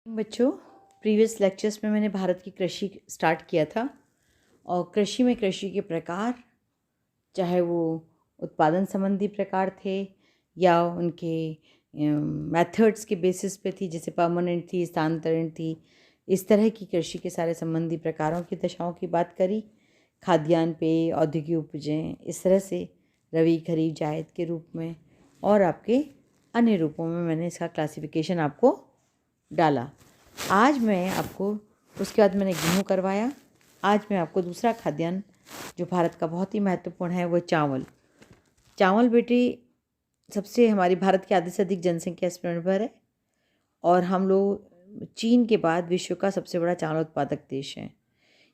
बच्चों, previous lectures में मैंने भारत की कृषि स्टार्ट किया था और कृषि में कृषि के प्रकार, चाहे वो उत्पादन संबंधी प्रकार थे या उनके मेथड्स के बेसिस पे थी, जैसे परमानेंट थी, स्थानांतरण थी, इस तरह की कृषि के सारे संबंधी प्रकारों की दशाओं की बात करी। खाद्यान्न, पेय, औद्योगिक उपजें, इस तरह से रबी, खरीफ, जायद के रूप में और आपके अन्य रूपों में मैंने इसका क्लासिफिकेशन आपको डाला। आज मैं आपको, उसके बाद मैंने गेहूँ करवाया। आज मैं आपको दूसरा खाद्यान्न जो भारत का बहुत ही महत्वपूर्ण है वो चावल। चावल बेटी सबसे, हमारी भारत की आधे से अधिक जनसंख्या इस पर निर्भर है और हम लोग चीन के बाद विश्व का सबसे बड़ा चावल उत्पादक देश हैं।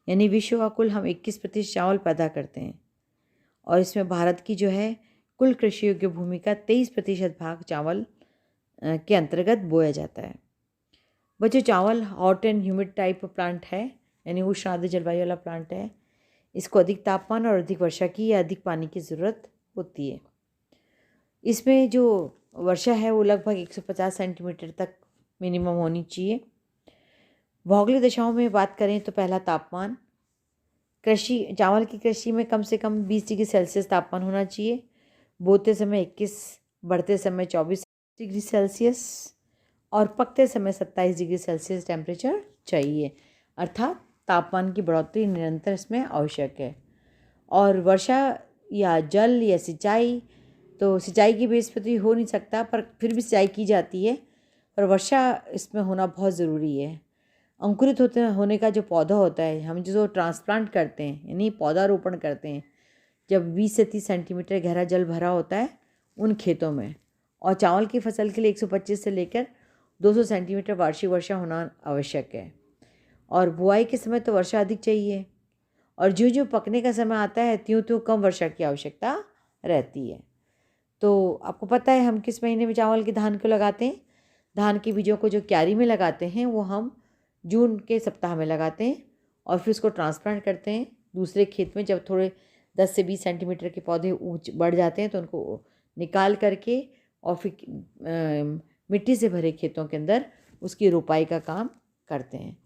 यानी विश्व का कुल हम 21% चावल पैदा करते हैं और इसमें भारत की जो है कुल कृषि योग्य भूमि का 23% भाग चावल के अंतर्गत बोया जाता है। बच्चों, चावल hot and humid type plant है, यानी उष्ण आर्द्र जलवायु वाला प्लांट है। इसको अधिक तापमान और अधिक वर्षा की या अधिक पानी की ज़रूरत होती है। इसमें जो वर्षा है वो लगभग 150 सेंटीमीटर तक मिनिमम होनी चाहिए। भौगोलिक दशाओं में बात करें तो पहला तापमान, चावल की कृषि में कम से कम 20 डिग्री सेल्सियस तापमान होना चाहिए। बोते समय 21, बढ़ते समय 24 डिग्री सेल्सियस और पकते समय 27 डिग्री सेल्सियस टेम्परेचर चाहिए। अर्थात तापमान की बढ़ोतरी निरंतर इसमें आवश्यक है। और वर्षा या जल या सिंचाई, तो सिंचाई की बेस पर तो हो नहीं सकता, पर फिर भी सिंचाई की जाती है, पर वर्षा इसमें होना बहुत ज़रूरी है। अंकुरित होने का जो पौधा होता है, हम जो ट्रांसप्लांट करते हैं यानी पौधारोपण करते हैं, जब 20 से 30 सेंटीमीटर गहरा जल भरा होता है उन खेतों में, और चावल की फसल के लिए 125 से लेकर 200 सेंटीमीटर वार्षिक वर्षा होना आवश्यक है। और बुआई के समय तो वर्षा अधिक चाहिए, और जो जो पकने का समय आता है त्यों त्यों कम वर्षा की आवश्यकता रहती है। तो आपको पता है हम किस महीने में चावल के धान को लगाते हैं। धान के बीजों को जो क्यारी में लगाते हैं वो हम जून के सप्ताह में लगाते हैं और फिर उसको ट्रांसप्लांट करते हैं दूसरे खेत में। जब थोड़े 10 से 20 सेंटीमीटर के पौधे बढ़ जाते हैं तो उनको निकाल करके और फिर मिट्टी से भरे खेतों के अंदर उसकी रोपाई का काम करते हैं।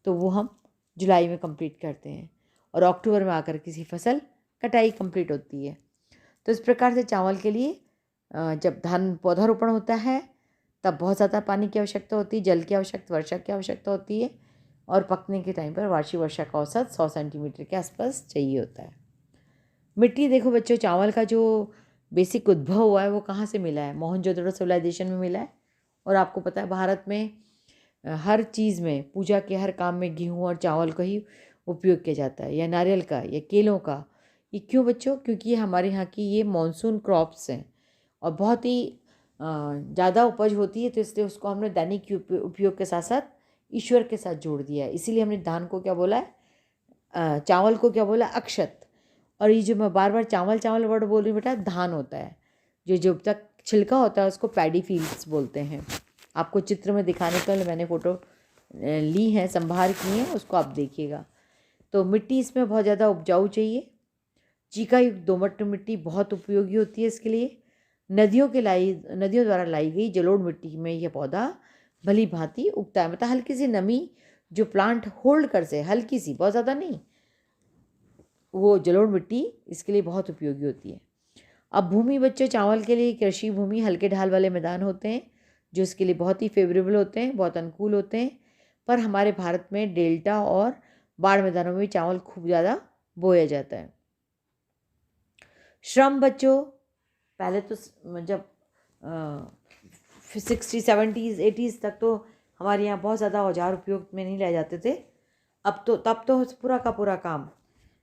तो वो हम जुलाई में कंप्लीट करते हैं और अक्टूबर में आकर किसी फसल कटाई कंप्लीट होती है। तो इस प्रकार से चावल के लिए जब धान पौधारोपण होता है तब बहुत ज़्यादा पानी की आवश्यकता होती है, जल की आवश्यकता, वर्षा की आवश्यकता होती है, और पकने के टाइम पर वार्षिक वर्षा का औसत 100 सेंटीमीटर के आसपास चाहिए होता है। मिट्टी देखो बच्चों, चावल का जो बेसिक उद्भव हुआ है वो कहाँ से मिला है? मोहनजोदड़ो सिविलाइजेशन में मिला है। और आपको पता है भारत में हर चीज़ में, पूजा के हर काम में गेहूँ और चावल का ही उपयोग किया जाता है, या नारियल का या केलों का। ये क्यों बच्चों? क्योंकि ये हमारे यहाँ की ये मॉनसून क्रॉप्स हैं और बहुत ही ज़्यादा उपज होती है, तो इसलिए उसको हमने दैनिक उपयोग के साथ साथ ईश्वर के साथ जोड़ दिया है। इसीलिए हमने धान को क्या बोला है, चावल को क्या बोला, अक्षत। और ये जो मैं बार बार चावल चावल वर्ड बोल रही हूँ बेटा, धान होता है जो जब तक छिलका होता है उसको पैडी फील्ड्स बोलते हैं। आपको चित्र में दिखाने के लिए मैंने फ़ोटो ली है, संभार की हैं, उसको आप देखिएगा। तो मिट्टी इसमें बहुत ज़्यादा उपजाऊ चाहिए। चीका युक्त दोमट मिट्टी बहुत उपयोगी होती है इसके लिए। नदियों द्वारा लाई गई जलोढ़ मिट्टी में यह पौधा भली भांति उगता है। मतलब हल्की सी नमी जो प्लांट होल्ड कर से, हल्की सी, बहुत ज़्यादा नहीं, वो जलोढ़ मिट्टी इसके लिए बहुत उपयोगी होती है। अब भूमि बच्चों, चावल के लिए कृषि भूमि हल्के ढाल वाले मैदान होते हैं जो इसके लिए बहुत ही फेवरेबल होते हैं, बहुत अनुकूल होते हैं। पर हमारे भारत में डेल्टा और बाढ़ मैदानों में भी चावल खूब ज़्यादा बोया जाता है। श्रम बच्चों, पहले तो जब 60, 70, 80 तक तो हमारे यहाँ बहुत ज़्यादा औजार उपयोग में नहीं लाए जाते थे। तब तो पूरा का पूरा काम,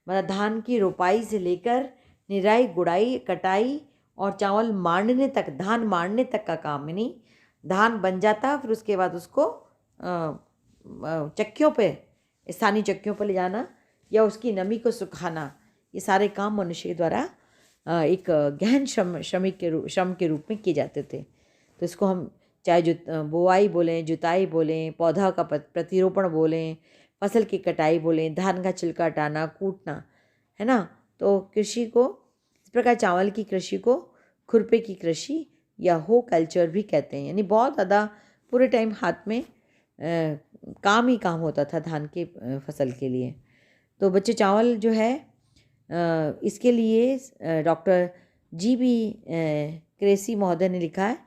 मतलब धान की रोपाई से लेकर निराई, गुड़ाई, कटाई और चावल मांडने तक, धान मांडने तक का काम, यानी धान बन जाता फिर उसके बाद उसको चक्कियों पे, स्थानीय चक्कियों पर ले जाना या उसकी नमी को सुखाना, ये सारे काम मनुष्य के द्वारा एक गहन श्रम के रूप में किए जाते थे। तो इसको हम चाहे बोआई बोलें, जुताई बोलें, पौधा का प्रतिरोपण बोलें, फसल की कटाई बोलें, धान का छिलका हटाना, कूटना, है ना। तो कृषि को इस प्रकार, चावल की कृषि को खुरपे की कृषि या हो कल्चर भी कहते हैं। यानी बहुत ज़्यादा पूरे टाइम हाथ में काम ही काम होता था धान के फसल के लिए। तो बच्चे चावल जो है इसके लिए डॉक्टर जी.बी. क्रेसी महोदय ने लिखा है,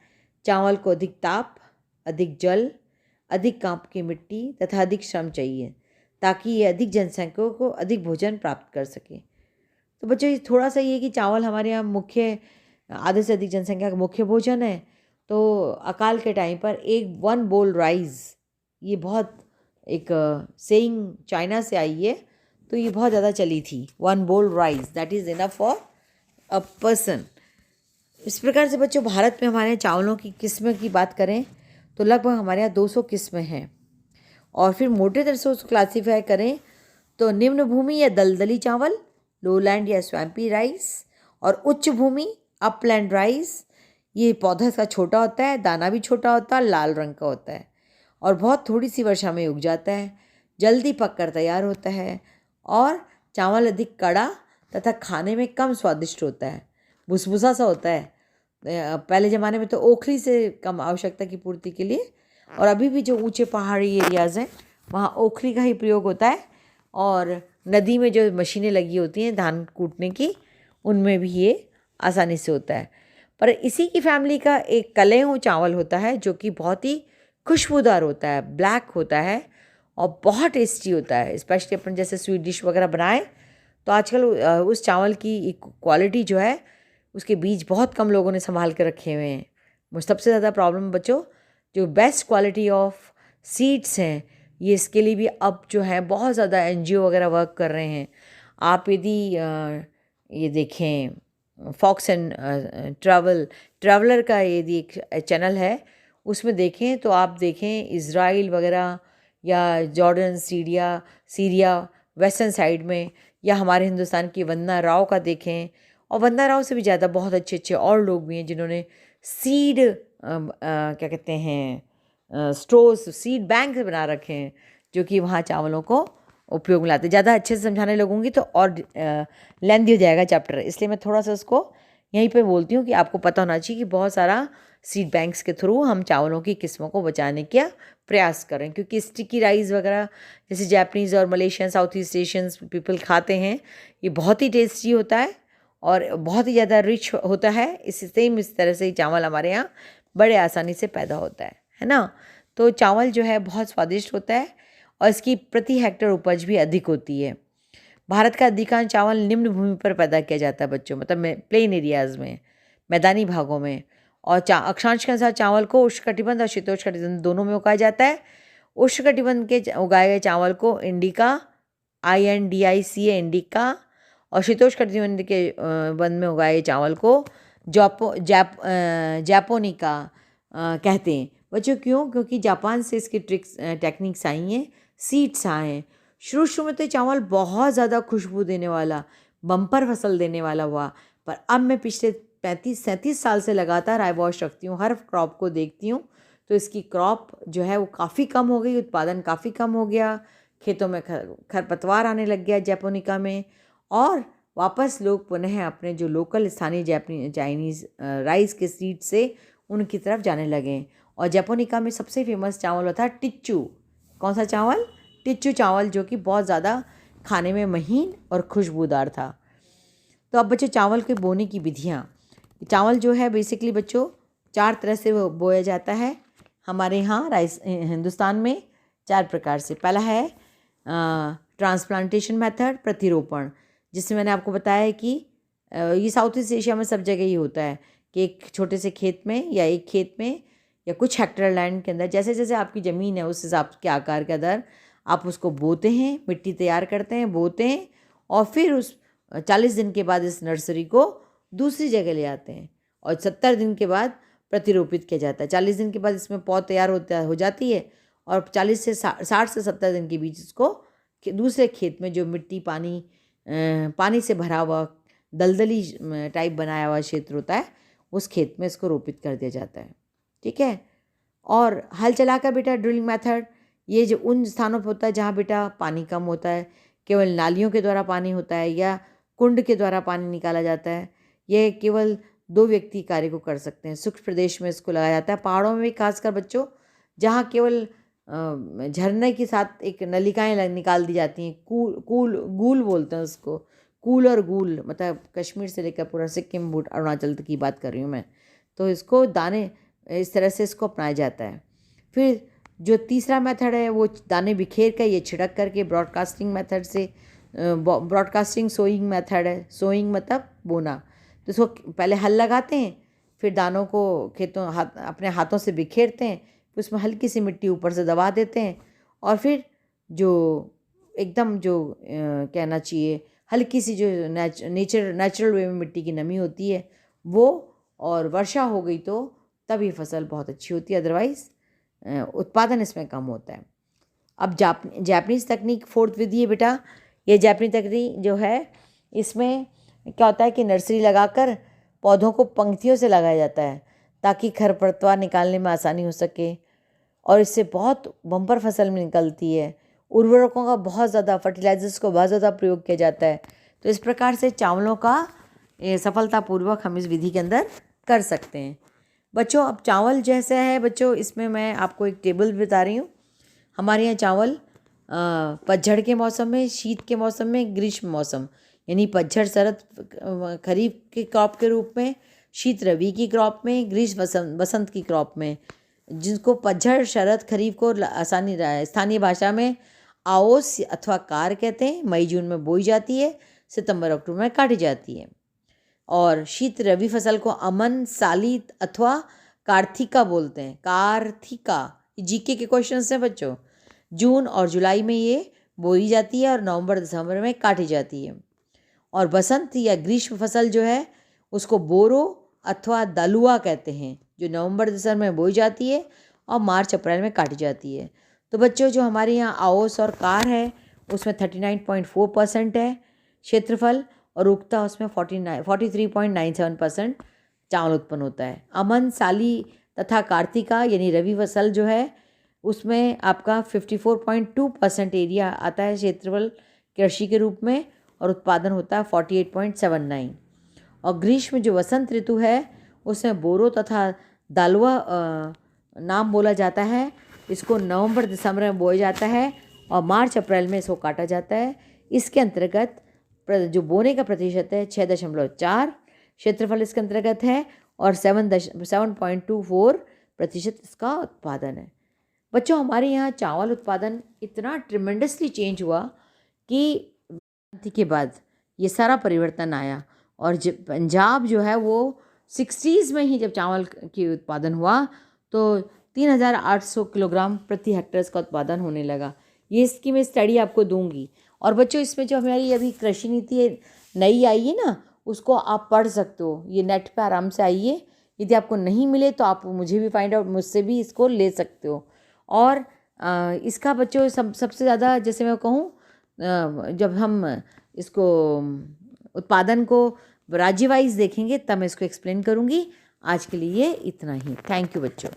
चावल को अधिक ताप, अधिक जल, अधिक कांप की मिट्टी तथा अधिक श्रम चाहिए ताकि ये अधिक जनसंख्या को अधिक भोजन प्राप्त कर सके। तो बच्चों ये थोड़ा सा ये कि चावल हमारे यहाँ मुख्य आधे से अधिक जनसंख्या का मुख्य भोजन है। तो अकाल के टाइम पर एक 1 बोल राइस, ये बहुत एक सेइंग चाइना से आई है, तो ये बहुत ज़्यादा चली थी। 1 बोल rice that is enough for a person. इस प्रकार से बच्चों भारत में हमारे चावलों की किस्में की बात करें तो लगभग हमारे यहाँ 200 किस्में हैं। और फिर मोटे तरह से उसको क्लासीफाई करें तो निम्न भूमि या दलदली चावल, लोलैंड या स्वैम्पी राइस, और उच्च भूमि अपलैंड राइस। ये पौधा इसका छोटा होता है, दाना भी छोटा होता है, लाल रंग का होता है और बहुत थोड़ी सी वर्षा में उग जाता है, जल्दी पककर तैयार होता है और चावल अधिक कड़ा तथा खाने में कम स्वादिष्ट होता है, भुसभुसा सा होता है। पहले ज़माने में तो ओखली से कम आवश्यकता की पूर्ति के लिए, और अभी भी जो ऊंचे पहाड़ी एरियाज़ हैं वहाँ ओखली का ही प्रयोग होता है, और नदी में जो मशीनें लगी होती हैं धान कूटने की, उनमें भी ये आसानी से होता है। पर इसी की फैमिली का एक कलेहों चावल होता है जो कि बहुत ही खुशबूदार होता है, ब्लैक होता है और बहुत टेस्टी होता है। स्पेशली अपन जैसे स्वीट डिश वगैरह बनाए तो आजकल उस चावल की क्वालिटी जो है, उसके बीज बहुत कम लोगों ने संभाल के रखे हुए हैं। मुझे सबसे ज़्यादा प्रॉब्लम बच्चों जो बेस्ट क्वालिटी ऑफ सीड्स हैं, ये इसके लिए भी अब जो है बहुत ज़्यादा एनजीओ वगैरह वर्क कर रहे हैं। आप यदि ये देखें फॉक्स एंड ट्रैवलर का यदि एक चैनल है, उसमें देखें तो आप देखें इज़राइल वगैरह या जॉर्डन, सीरिया वेस्टर्न साइड में, या हमारे हिंदुस्तान की वंदना राव का देखें। और वंदना राव से भी ज़्यादा बहुत अच्छे अच्छे और लोग भी हैं जिन्होंने सीड क्या कहते हैं स्टोर्स, सीड बैंक बना रखे हैं जो कि वहाँ चावलों को उपयोग में लाते हैं। ज़्यादा अच्छे से समझाने लगूंगी तो और लेंथी हो जाएगा चैप्टर, इसलिए मैं थोड़ा सा उसको यहीं पे बोलती हूँ कि आपको पता होना चाहिए कि बहुत सारा सीड बैंक्स के थ्रू हम चावलों की किस्मों को बचाने का प्रयास करें, क्योंकि स्टिकी राइस वगैरह जैसे जापानीज़ और Malaysian, south east Asians people खाते हैं, ये बहुत ही टेस्टी होता है और बहुत ही ज़्यादा रिच होता है। इस तरह से ही चावल हमारे यहाँ बड़े आसानी से पैदा होता है ना। तो चावल जो है बहुत स्वादिष्ट होता है और इसकी प्रति हेक्टेयर उपज भी अधिक होती है। भारत का अधिकांश चावल निम्न भूमि पर पैदा किया जाता है बच्चों, मतलब प्लेन एरियाज़ में, मैदानी भागों में। और अक्षांश के अनुसार चावल को उष्णकटिबंध और शीतोष्णकटिबंध दोनों में उगाया जाता है। उष्णकटिबंध के उगाए गए चावल को इंडिका, INDICA इंडिका, और शीतोष्णकटिबंध के बंध में उगाए गए चावल को जापोनिका कहते हैं बच्चों। क्यों? क्योंकि जापान से इसकी टेक्निक्स आई हैं, सीड्स आए हैं। शुरू में तो चावल बहुत ज़्यादा खुशबू देने वाला, बम्पर फसल देने वाला हुआ, पर अब मैं पिछले 35-37 साल से लगातार आई वॉश रखती हूँ, हर क्रॉप को देखती हूँ, तो इसकी क्रॉप जो है वो काफ़ी कम हो गई, उत्पादन काफ़ी कम हो गया, खेतों में खरपतवार आने लग गया जापोनिका में, और वापस लोग पुनः अपने जो लोकल स्थानीय चाइनीज़ राइस के सीड से उनकी तरफ जाने लगे। और जापोनिका में सबसे फेमस चावल होता है टिच्चू। कौन सा चावल? टिच्चू चावल, जो कि बहुत ज़्यादा खाने में महीन और खुशबूदार था। तो अब बच्चों चावल के बोने की विधियाँ। चावल जो है बेसिकली बच्चों 4 तरह से बोया जाता है हमारे यहाँ हिंदुस्तान में, 4 प्रकार से। पहला है ट्रांसप्लांटेशन मेथड, प्रतिरोपण, जिसमें मैंने आपको बताया है कि ये साउथ ईस्ट एशिया में सब जगह ही होता है कि एक छोटे से खेत में या एक खेत में या कुछ हेक्टेयर लैंड के अंदर, जैसे जैसे आपकी ज़मीन है उस हिसाब के आकार के अंदर आप उसको बोते हैं, मिट्टी तैयार करते हैं, बोते हैं, और फिर उस 40 दिन के बाद इस नर्सरी को दूसरी जगह ले आते हैं और 70 दिन के बाद प्रतिरोपित किया जाता है। 40 दिन के बाद इसमें पौध तैयार हो जाती है और 60 से 70 दिन के बीच इसको दूसरे खेत में जो मिट्टी पानी से भरा हुआ दलदली टाइप बनाया हुआ क्षेत्र होता है, उस खेत में इसको रोपित कर दिया जाता है। ठीक है। और हल चलाकर बेटा ड्रिलिंग मेथड, ये जो उन स्थानों पर होता है जहाँ बेटा पानी कम होता है, केवल नालियों के द्वारा पानी होता है या कुंड के द्वारा पानी निकाला जाता है, यह केवल 2 व्यक्ति कार्य को कर सकते हैं। शुष्क प्रदेश में इसको लगाया जाता है, पहाड़ों में भी खासकर बच्चों, जहाँ केवल झरने के साथ एक नलिकाएं निकाल दी जाती हैं, गूल बोलते हैं उसको, कूल और गूल, मतलब कश्मीर से लेकर पूरा सिक्किम बूट अरुणाचल तक की बात कर रही हूँ मैं। तो इसको दाने इस तरह से इसको अपनाया जाता है। फिर जो तीसरा मेथड है वो दाने बिखेर कर, ये छिड़क करके ब्रॉडकास्टिंग मेथड से, ब्रॉडकास्टिंग सोइंग मेथड है। सोइंग मतलब बोना। तो इसको पहले हल लगाते हैं, फिर दानों को अपने हाथों से बिखेरते हैं, फिर उसमें हल्की सी मिट्टी ऊपर से दबा देते हैं, और फिर जो एकदम जो कहना चाहिए हल्की सी जो नेचुरल वे में मिट्टी की नमी होती है वो, और वर्षा हो गई तो तब ये फसल बहुत अच्छी होती है, अदरवाइज़ उत्पादन इसमें कम होता है। अब जापानीज़ तकनीक फोर्थ विधि है बेटा। ये जापानी तकनीक जो है, इसमें क्या होता है कि नर्सरी लगाकर पौधों को पंक्तियों से लगाया जाता है ताकि खरपतवार निकालने में आसानी हो सके, और इससे बहुत बम्पर फसल में निकलती है। उर्वरकों का बहुत ज़्यादा, फर्टिलाइजर्स को बहुत ज़्यादा प्रयोग किया जाता है। तो इस प्रकार से चावलों का सफलतापूर्वक हम इस विधि के अंदर कर सकते हैं। बच्चों अब चावल जैसे है बच्चों, इसमें मैं आपको एक टेबल बता रही हूँ। हमारे यहाँ चावल पतझड़ के मौसम में, शीत के मौसम में, ग्रीष्म मौसम यानी पतझड़ शरद खरीफ के क्रॉप के रूप में, शीत रबी की क्रॉप में, ग्रीष्म बसंत की क्रॉप में। जिनको पतझड़ शरद खरीफ को आसानी स्थानीय भाषा में आओस अथवा कार कहते हैं। मई जून में बोई जाती है, सितंबर अक्टूबर में काटी जाती है। और शीत रबी फसल को अमन, साली अथवा कार्तिका बोलते हैं। कार्तिका जीके के क्वेश्चंस हैं बच्चों। जून और जुलाई में ये बोई जाती है और नवंबर दिसंबर में काटी जाती है। और बसंत या ग्रीष्म फसल जो है उसको बोरो अथवा दलुआ कहते हैं, जो नवंबर दिसंबर में बोई जाती है और मार्च अप्रैल में काटी जाती है। तो बच्चों जो हमारे यहाँ आओस और कार है उसमें 39.4% है क्षेत्रफल, और उगता उसमें 43.97% चावल उत्पन्न होता है। अमन, साली तथा कार्तिका यानी रवि फसल जो है उसमें आपका 54.2% एरिया आता है क्षेत्रफल कृषि के रूप में, और उत्पादन होता है 48.79। और ग्रीष्म जो वसंत ऋतु है उसमें बोरो तथा दालवा नाम बोला जाता है। इसको नवंबर दिसंबर में बोया जाता है और मार्च अप्रैल में इसको काटा जाता है। इसके अंतर्गत जो बोने का प्रतिशत है 6.4 क्षेत्रफल इसके अंतर्गत है, और 7.24% इसका उत्पादन है। बच्चों हमारे यहाँ चावल उत्पादन इतना ट्रिमेंडसली चेंज हुआ कि क्रांति के बाद ये सारा परिवर्तन आया, और पंजाब जो है वो 60s में ही जब चावल की उत्पादन हुआ तो 3800 किलोग्राम प्रति हेक्टेयर का उत्पादन होने लगा। ये इसकी मैं स्टडी आपको दूंगी। और बच्चों इसमें जो हमारी अभी कृषि नीति नई आई है ना, उसको आप पढ़ सकते हो, ये नेट पे आराम से आई है। यदि आपको नहीं मिले तो आप मुझे भी फाइंड आउट, मुझसे भी इसको ले सकते हो। और इसका बच्चों सबसे ज़्यादा, जैसे मैं कहूँ, जब हम इसको उत्पादन को राज्य वाइज देखेंगे तब मैं इसको एक्सप्लेन करूँगी। आज के लिए इतना ही। थैंक यू बच्चों।